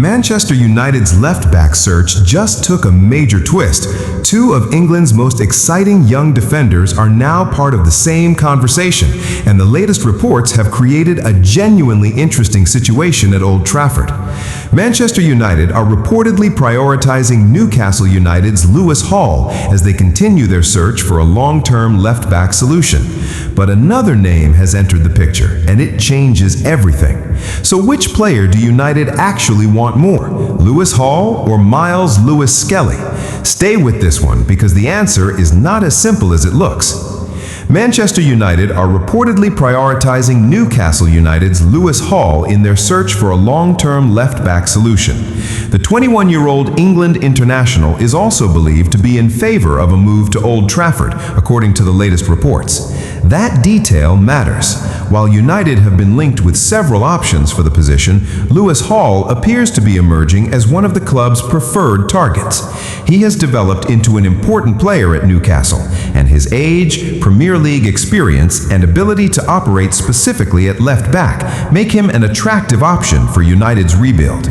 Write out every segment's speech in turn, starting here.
Manchester United's left-back search just took a major twist. Two of England's most exciting young defenders are now part of the same conversation, and the latest reports have created a genuinely interesting situation at Old Trafford. Manchester United are reportedly prioritizing Newcastle United's Lewis Hall as they continue their search for a long-term left-back solution. But another name has entered the picture, and it changes everything. So which player do United actually want more, Lewis Hall or Myles Lewis-Skelly? Stay with this one because the answer is not as simple as it looks. Manchester United are reportedly prioritizing Newcastle United's Lewis Hall in their search for a long-term left-back solution. The 21-year-old England international is also believed to be in favor of a move to Old Trafford, according to the latest reports. That detail matters. While United have been linked with several options for the position, Lewis Hall appears to be emerging as one of the club's preferred targets. He has developed into an important player at Newcastle, and his age, Premier League experience, and ability to operate specifically at left back make him an attractive option for United's rebuild.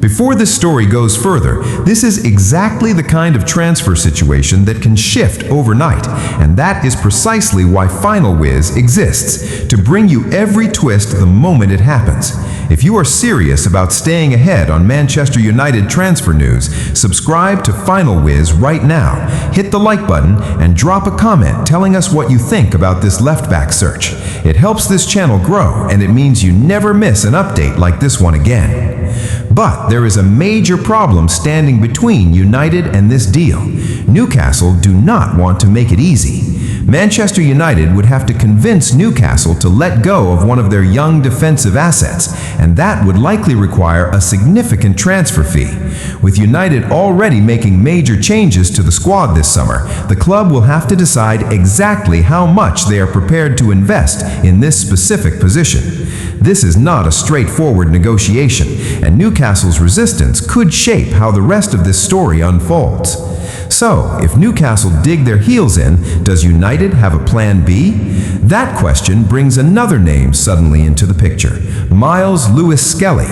Before this story goes further, this is exactly the kind of transfer situation that can shift overnight, and that is precisely why Final Whiz exists, to bring you every twist the moment it happens. If you are serious about staying ahead on Manchester United transfer news, subscribe to Final Whiz right now, hit the like button, and drop a comment telling us what you think about this left-back search. It helps this channel grow, and it means you never miss an update like this one again. But there is a major problem standing between United and this deal. Newcastle do not want to make it easy. Manchester United would have to convince Newcastle to let go of one of their young defensive assets, and that would likely require a significant transfer fee. With United already making major changes to the squad this summer, the club will have to decide exactly how much they are prepared to invest in this specific position. This is not a straightforward negotiation, and Newcastle's resistance could shape how the rest of this story unfolds. So, if Newcastle dig their heels in, does United have a plan B? That question brings another name suddenly into the picture, Myles Lewis-Skelly.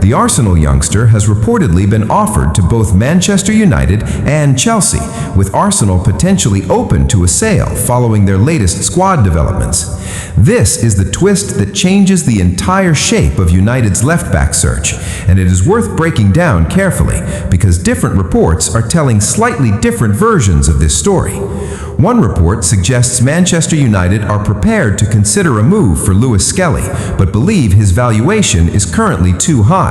The Arsenal youngster has reportedly been offered to both Manchester United and Chelsea, with Arsenal potentially open to a sale following their latest squad developments. This is the twist that changes the entire shape of United's left-back search, and it is worth breaking down carefully because different reports are telling slightly different versions of this story. One report suggests Manchester United are prepared to consider a move for Lewis-Skelly, but believe his valuation is currently too high.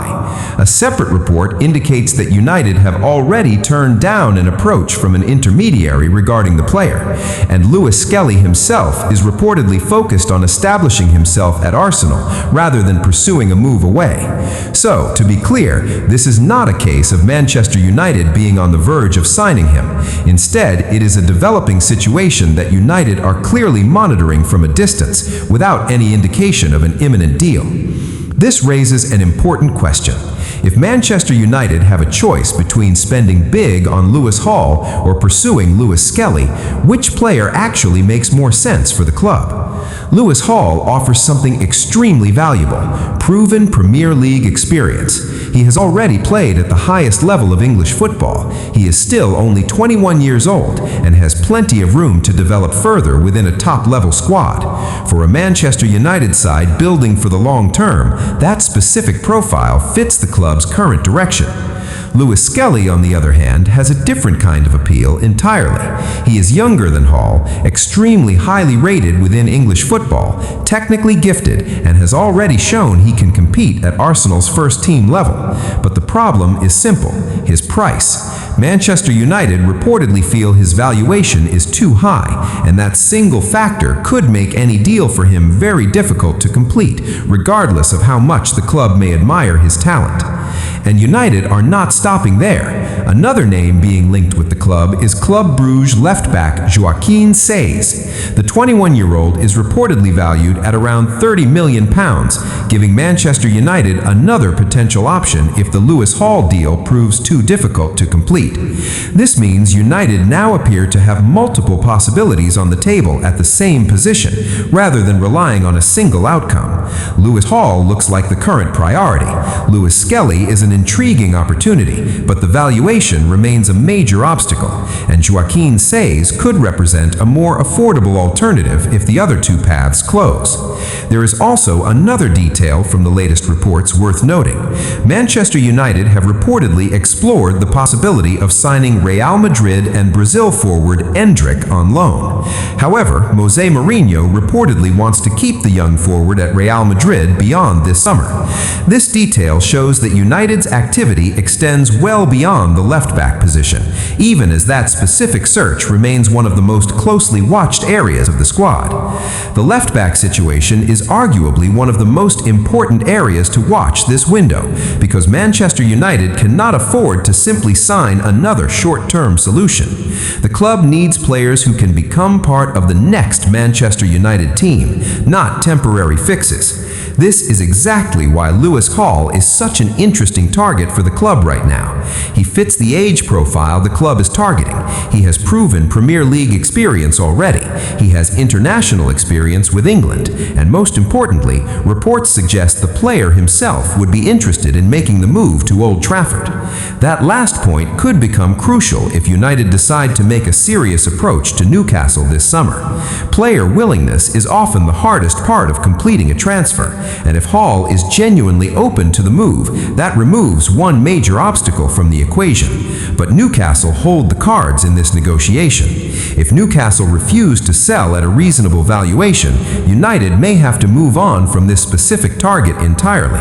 A separate report indicates that United have already turned down an approach from an intermediary regarding the player, and Lewis-Skelly himself is reportedly focused on establishing himself at Arsenal rather than pursuing a move away. So, to be clear, this is not a case of Manchester United being on the verge of signing him. Instead, it is a developing situation that United are clearly monitoring from a distance without any indication of an imminent deal. This raises an important question. If Manchester United have a choice between spending big on Lewis Hall or pursuing Lewis-Skelly, which player actually makes more sense for the club? Lewis Hall offers something extremely valuable, proven Premier League experience. He has already played at the highest level of English football. He is still only 21 years old and has plenty of room to develop further within a top-level squad. For a Manchester United side building for the long term, that specific profile fits the club's current direction. Lewis-Skelly, on the other hand, has a different kind of appeal entirely. He is younger than Hall, extremely highly rated within English football, technically gifted, and has already shown he can compete at Arsenal's first-team level. But the problem is simple: his price. Manchester United reportedly feel his valuation is too high, and that single factor could make any deal for him very difficult to complete, regardless of how much the club may admire his talent. And United are not stopping there. Another name being linked with the club is Club Brugge left-back Joaquin Seys. The 21-year-old is reportedly valued at around £30 million, giving Manchester United another potential option if the Lewis Hall deal proves too difficult to complete. This means United now appear to have multiple possibilities on the table at the same position, rather than relying on a single outcome. Lewis Hall looks like the current priority. Lewis-Skelly is an intriguing opportunity, but the valuation remains a major obstacle, and Joaquin Seys could represent a more affordable alternative if the other two paths close. There is also another detail from the latest reports worth noting. Manchester United have reportedly explored the possibility of signing Real Madrid and Brazil forward Endrick on loan. However, Jose Mourinho reportedly wants to keep the young forward at Real Madrid beyond this summer. This detail shows that United's activity extends well beyond the left-back position, even as that specific search remains one of the most closely watched areas of the squad. The left-back situation is arguably one of the most important areas to watch this window, because Manchester United cannot afford to simply sign another short-term solution. The club needs players who can become part of the next Manchester United team, not temporary fixes. This is exactly why Lewis Hall is such an interesting target for the club right now. He fits the age profile the club is targeting. He has proven Premier League experience already. He has international experience with England. And most importantly, reports suggest the player himself would be interested in making the move to Old Trafford. That last point could become crucial if United decide to make a serious approach to Newcastle this summer. Player willingness is often the hardest part of completing a transfer, and if Hall is genuinely open to the move, that removes one major obstacle from the equation. But Newcastle hold the cards in this negotiation. If Newcastle refuse to sell at a reasonable valuation, United may have to move on from this specific target entirely.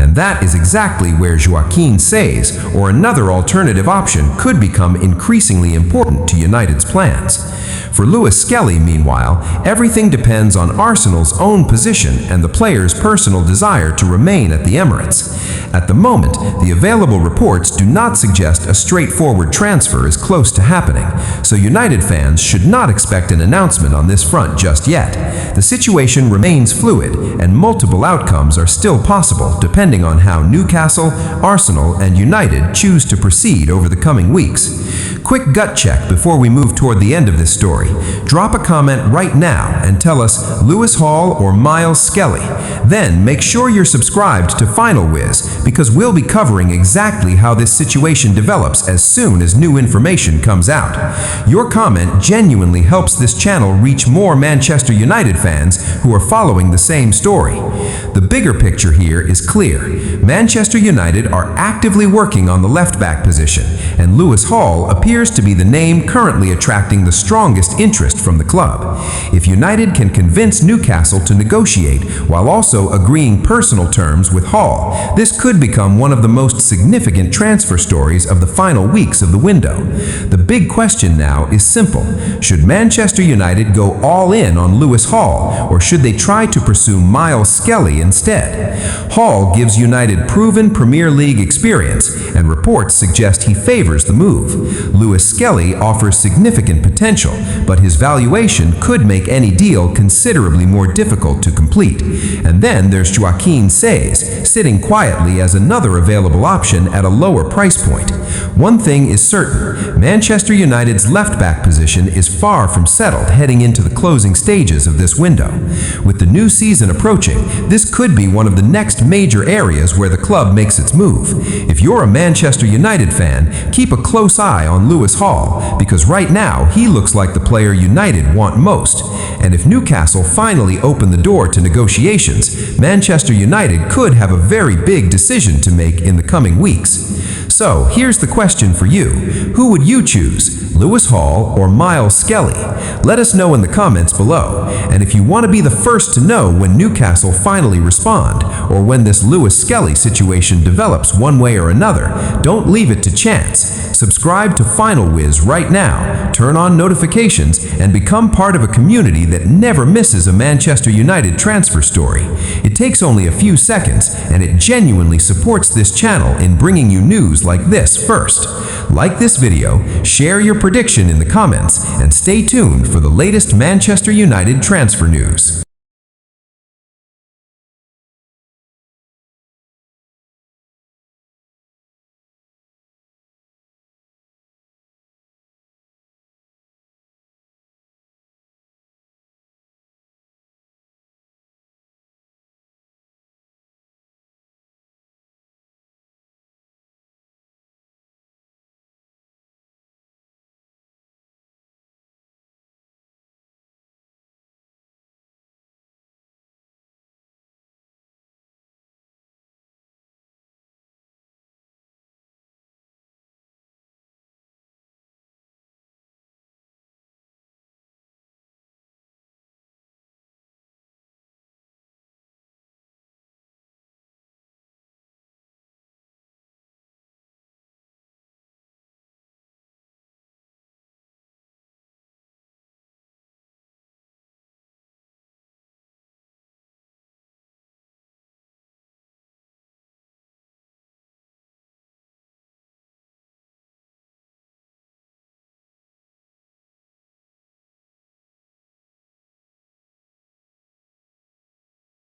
And that is exactly where Joaquin Seys, or another alternative option, could become increasingly important to United's plans. For Lewis-Skelly, meanwhile, everything depends on Arsenal's own position and the player's personal desire to remain at the Emirates. At the moment, the available reports do not suggest a straightforward transfer is close to happening, so United fans should not expect an announcement on this front just yet. The situation remains fluid, and multiple outcomes are still possible depending on how Newcastle, Arsenal, and United choose to proceed over the coming weeks. Quick gut check before we move toward the end of this story. Drop a comment right now and tell us Lewis Hall or Myles Skelly. Then make sure you're subscribed to Final Whiz, because we'll be covering exactly how this situation develops as soon as new information comes out. Your comment genuinely helps this channel reach more Manchester United fans who are following the same story. The bigger picture here is clear. Manchester United are actively working on the left-back position, and Lewis Hall appears to be the name currently attracting the strongest interest from the club. If United can convince Newcastle to negotiate while also agreeing personal terms with Hall, this could become one of the most significant transfer stories of the final weeks of the window. The big question now is simple. Should Manchester United go all in on Lewis Hall, or should they try to pursue Myles Skelly instead? Hall gives United proven Premier League experience, and reports suggest he favors the move. Lewis-Skelly offers significant potential, but his valuation could make any deal considerably more difficult to complete. And then there's Joaquin Seys, sitting quietly as another available option at a lower price point. One thing is certain, Manchester United's left-back position is far from settled heading into the closing stages of this window. With the new season approaching, this could be one of the next major areas where the club makes its move. If you're a Manchester United fan, keep a close eye on Lewis Hall, because right now he looks like the player United want most. And if Newcastle finally open the door to negotiations, Manchester United could have a very big decision to make in the coming weeks. So here's the question for you. Who would you choose, Lewis Hall or Myles Skelly? Let us know in the comments below. And if you want to be the first to know when Newcastle finally respond, or when this Lewis-Skelly situation develops one way or another, don't leave it to chance. Subscribe to Final Whiz right now, turn on notifications, and become part of a community that never misses a Manchester United transfer story. It takes only a few seconds, and it genuinely supports this channel in bringing you news like this first. Like this video, share your prediction in the comments, and stay tuned for the latest Manchester United transfer news.